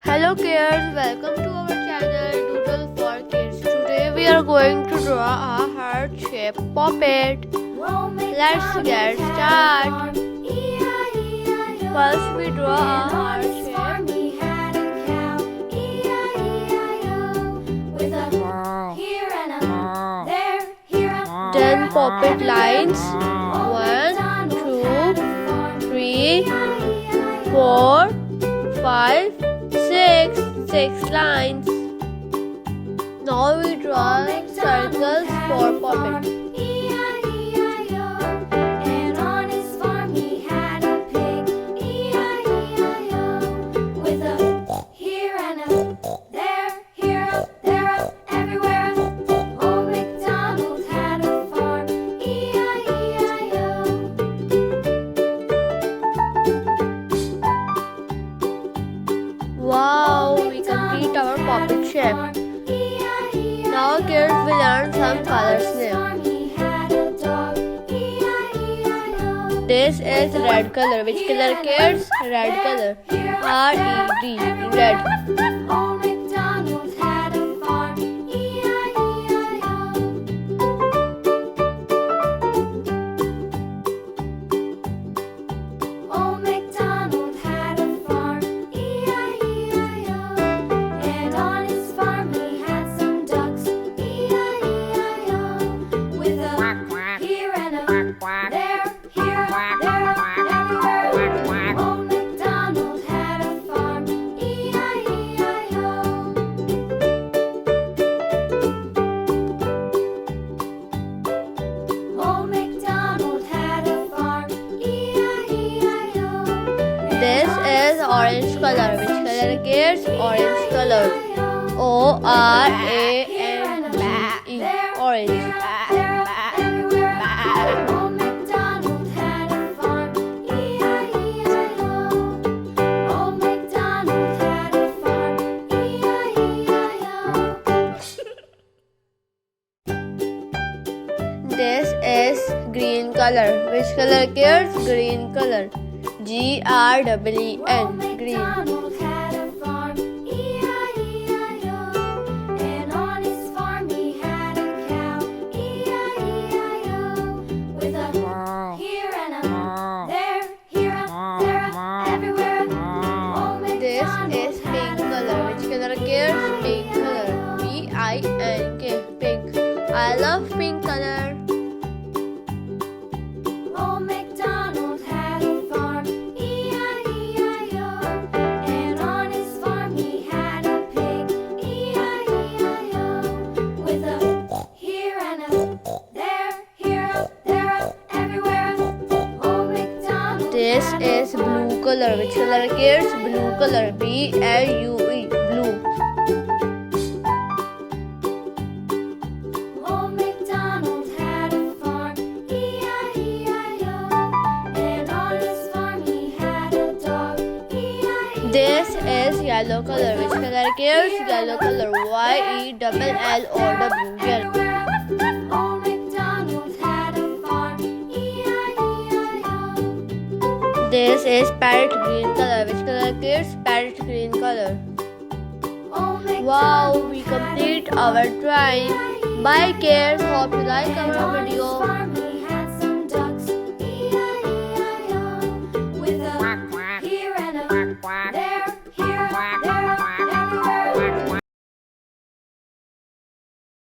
Hello kids, welcome to our channel Doodle for Kids. Today we are going to draw a heart-shaped puppet. Let's get started. First we draw a heart shape. Then puppet lines 1, 2, 3, 4, 5, 6 lines. Now we draw circles for puppet. Wow, we complete our puppet shape. Now kids will learn some colors name. This is red color. Which color kids? Red color. R-E-D. Red. This is orange color. Which color kids? Orange color. O-R-A-N-G-E. Orange. This is green color. Which color kids? Green color. G-R-E-E-N. Green. This is pink color. Which color kids? Pink color. P-I-N-K. Pink. I love pink color. This is blue color. Which color kids? Blue color. B-L-U-E. Blue. This is yellow color. Which color kids? Yellow color. Y-E-L-L-O-W. Yellow. This is parrot green color. Which color kids? Parrot green color. Wow, we complete our drawing. Bye kids. Hope you like our video.